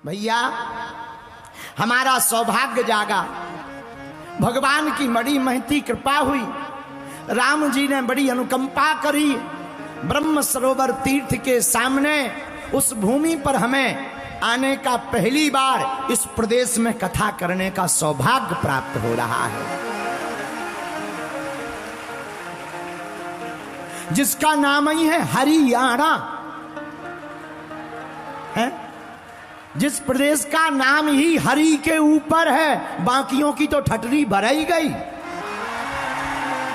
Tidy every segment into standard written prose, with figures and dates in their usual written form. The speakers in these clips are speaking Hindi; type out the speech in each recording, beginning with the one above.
भैया हमारा सौभाग्य जागा, भगवान की बड़ी महती कृपा हुई, राम जी ने बड़ी अनुकंपा करी, ब्रह्म सरोवर तीर्थ के सामने उस भूमि पर हमें आने का पहली बार इस प्रदेश में कथा करने का सौभाग्य प्राप्त हो रहा है, जिसका नाम ही है हरियाणा है। जिस प्रदेश का नाम ही हरि के ऊपर है, बाकियों की तो ठटरी भराई गई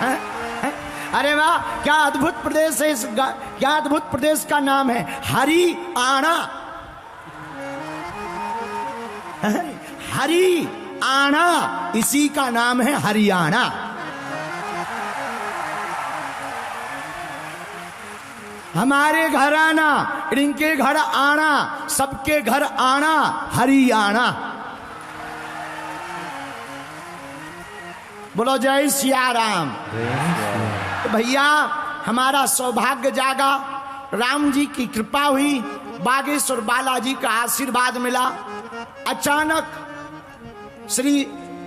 है? अरे वाह, क्या अद्भुत प्रदेश है, क्या अद्भुत प्रदेश का नाम है हरियाणा। हरियाणा, इसी का नाम है हरियाणा। हमारे घर आना, इनके घर आना, सबके घर आना, हरियाणा। बोलो जय सिया राम। तो भैया हमारा सौभाग्य जागा, राम जी की कृपा हुई, बागेश्वर बालाजी का आशीर्वाद मिला। अचानक श्री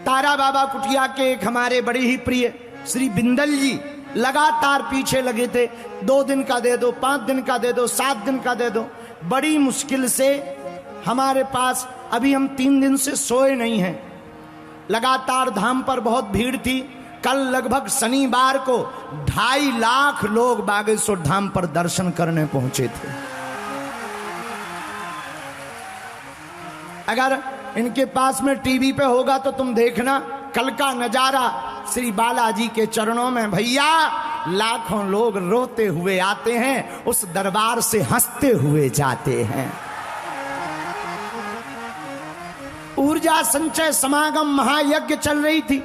तारा बाबा कुटिया के एक हमारे बड़े ही प्रिय श्री बिंदल जी लगातार पीछे लगे थे, 2 दिन का दे दो, 5 दिन का दे दो, 7 दिन का दे दो। बड़ी मुश्किल से हमारे पास, अभी हम 3 दिन से सोए नहीं हैं। लगातार धाम पर बहुत भीड़ थी। कल लगभग शनिवार को 2.5 लाख लोग बागेश्वर धाम पर दर्शन करने पहुंचे थे। अगर इनके पास में टीवी पे होगा तो तुम देखना कल का नजारा श्री बालाजी के चरणों में। भैया लाखों लोग रोते हुए आते हैं, उस दरबार से हंसते हुए जाते हैं। ऊर्जा संचय समागम महायज्ञ चल रही थी,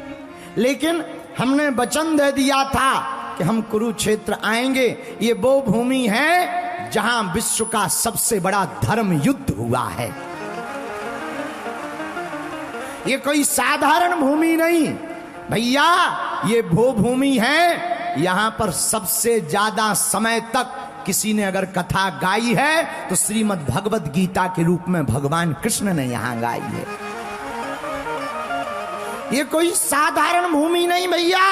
लेकिन हमने वचन दे दिया था कि हम कुरुक्षेत्र आएंगे। ये वो भूमि है जहां विश्व का सबसे बड़ा धर्म युद्ध हुआ है। ये कोई साधारण भूमि नहीं भैया, ये वो भूमि है, यहां पर सबसे ज्यादा समय तक किसी ने अगर कथा गाई है तो श्रीमद् भगवत गीता के रूप में भगवान कृष्ण ने यहां गाई है। ये कोई साधारण भूमि नहीं भैया,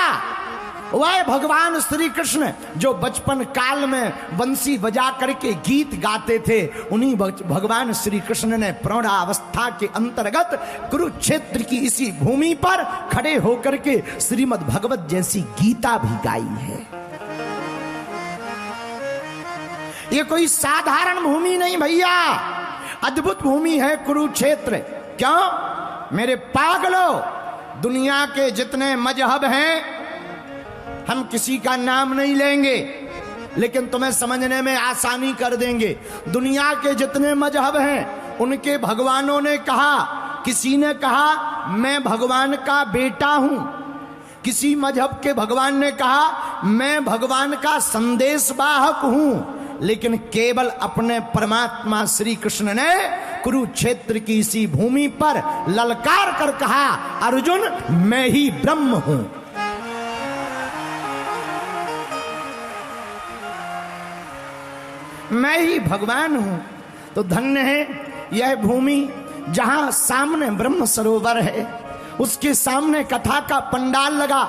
वह भगवान श्री कृष्ण जो बचपन काल में बंसी बजा करके गीत गाते थे, उन्हीं भगवान श्री कृष्ण ने प्रौढ़ावस्था के अंतर्गत कुरुक्षेत्र की इसी भूमि पर खड़े होकर के श्रीमद् भगवत जैसी गीता भी गाई है। ये कोई साधारण भूमि नहीं भैया, अद्भुत भूमि है कुरुक्षेत्र। क्यों मेरे पागलों, दुनिया के जितने मजहब हैं, हम किसी का नाम नहीं लेंगे लेकिन तुम्हें समझने में आसानी कर देंगे। दुनिया के जितने मजहब हैं उनके भगवानों ने कहा, किसी ने कहा मैं भगवान का बेटा हूं, किसी मजहब के भगवान ने कहा मैं भगवान का संदेशवाहक हूं, लेकिन केवल अपने परमात्मा श्री कृष्ण ने कुरुक्षेत्र की इसी भूमि पर ललकार कर कहा, अर्जुन मैं ही ब्रह्म हूं। मैं ही भगवान हूं। तो धन्य है यह भूमि जहां सामने ब्रह्म सरोवर है, उसके सामने कथा का पंडाल लगा।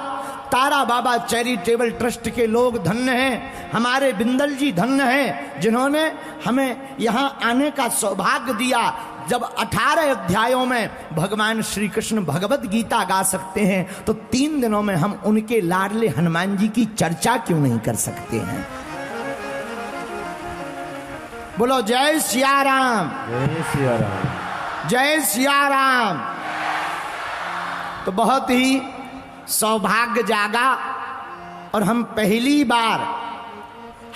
तारा बाबा चैरिटेबल ट्रस्ट के लोग धन्य हैं, हमारे बिंदल जी धन्य हैं, जिन्होंने हमें यहां आने का सौभाग्य दिया। जब 18 अध्यायों में भगवान श्री कृष्ण भगवत गीता गा सकते हैं तो 3 दिनों में हम उनके लाडले हनुमान जी की चर्चा क्यों नहीं कर सकते हैं। बोलो जय सिया राम। जय सिया राम। जय सिया राम। तो बहुत ही सौभाग्य जागा और हम पहली बार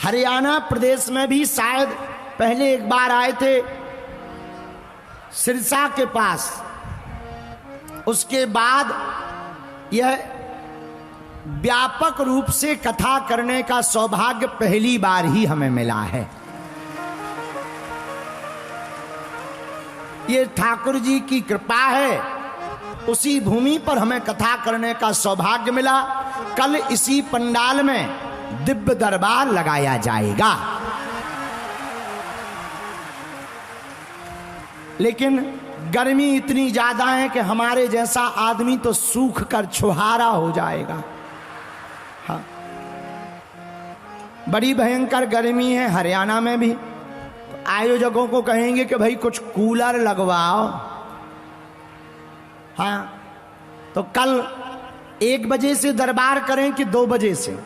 हरियाणा प्रदेश में भी शायद पहले एक बार आए थे सिरसा के पास, उसके बाद यह व्यापक रूप से कथा करने का सौभाग्य पहली बार ही हमें मिला है। ये ठाकुर जी की कृपा है, उसी भूमि पर हमें कथा करने का सौभाग्य मिला। कल इसी पंडाल में दिव्य दरबार लगाया जाएगा। लेकिन गर्मी इतनी ज्यादा है कि हमारे जैसा आदमी तो सूख कर छुहारा हो जाएगा। हाँ, बड़ी भयंकर गर्मी है हरियाणा में भी। तो आयोजकों को कहेंगे कि भाई कुछ कूलर लगवाओ। हाँ, तो कल 1 बजे से दरबार करें कि 2 बजे से?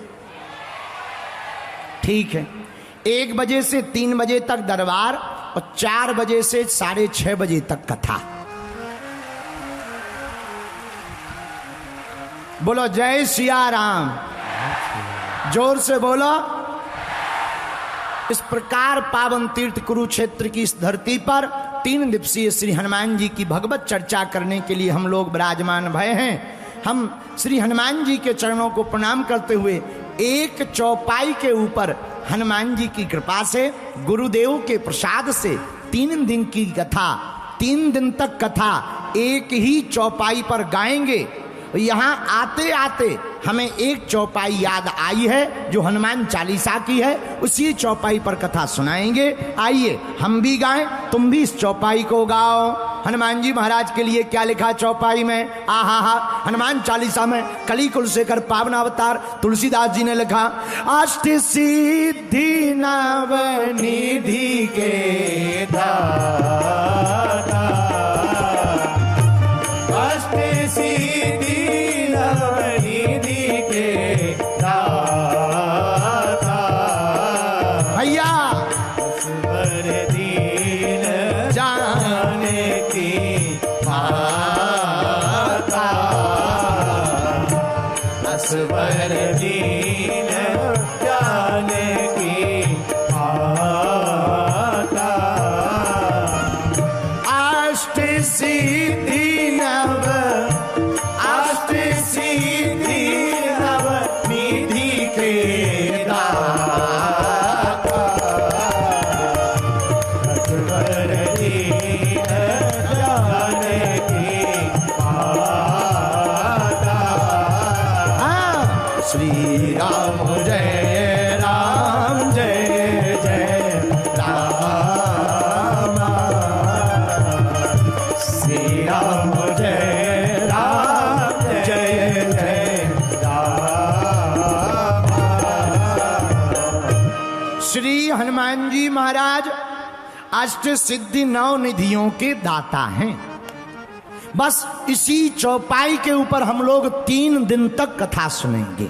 ठीक है, 1 बजे से 3 बजे तक दरबार और 4 बजे से 6:30 बजे तक कथा। बोलो जय सिया राम, जोर से बोलो। इस प्रकार पावन तीर्थ कुरुक्षेत्र की इस धरती पर 3 दिवसीय श्री हनुमान जी की भगवत चर्चा करने के लिए हम लोग विराजमान भय हैं। हम श्री हनुमान जी के चरणों को प्रणाम करते हुए एक चौपाई के ऊपर हनुमान जी की कृपा से, गुरुदेव के प्रसाद से 3 दिन की कथा, 3 दिन तक कथा एक ही चौपाई पर गाएंगे। यहाँ आते आते हमें एक चौपाई याद आई है जो हनुमान चालीसा की है, उसी चौपाई पर कथा सुनाएंगे। आइए हम भी गाएं, तुम भी इस चौपाई को गाओ। हनुमान जी महाराज के लिए क्या लिखा चौपाई में? आहा हा, हनुमान चालीसा में कली कुलशेखर पावन अवतार तुलसीदास जी ने लिखा, अष्ट सिद्धि नवनिधि के दाता, अष्ट सिद्धि नवनिधि के दाता, भैया असबर दीन जाने की माता, असबर दीन जाने की माता, अष्ट सिद्धि नव, अष्ट सिद्धि नवनिधि के दाता, असबर दीन जाने की माता। हाँ, श्री राम जय राम, जय जय राम, श्री राम जय राम, जय जय राम। श्री हनुमान जी महाराज अष्ट सिद्धि 9 निधियों के दाता हैं। बस इसी चौपाई के ऊपर हम लोग 3 दिन तक कथा सुनेंगे।